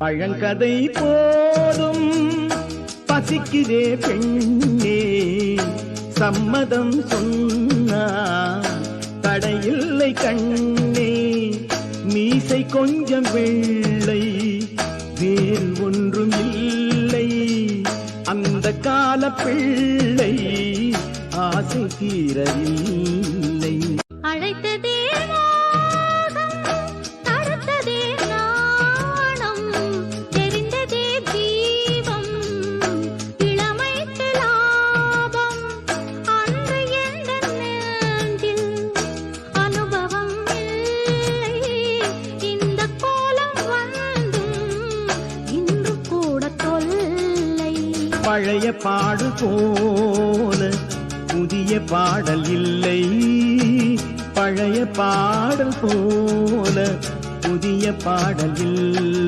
பழங்கதை போதும் பசிக்குதே பெண்ணே, சம்மதம் சொன்னா தடையில்லை கண்ணே. மீசை கொஞ்சம் வெள்ளை, வேறு ஒன்றும் இல்லை, அந்த கால பிள்ளை ஆசை தீரவில்லை. அழைத்ததே மோகம், தடுத்ததே நாணம், தெரிந்ததே தீபம், இளமைக்கு லாபம். அன்று எந்த நெஞ்சில் அனுபவம் இல்லை, இந்த கோலம் வந்தும் இன்று கூட தொல்லை. பழைய பாடு போல புதிய பாடல் இல்லை, பழைய பாடல் போல புதிய பாடல் இல்லை.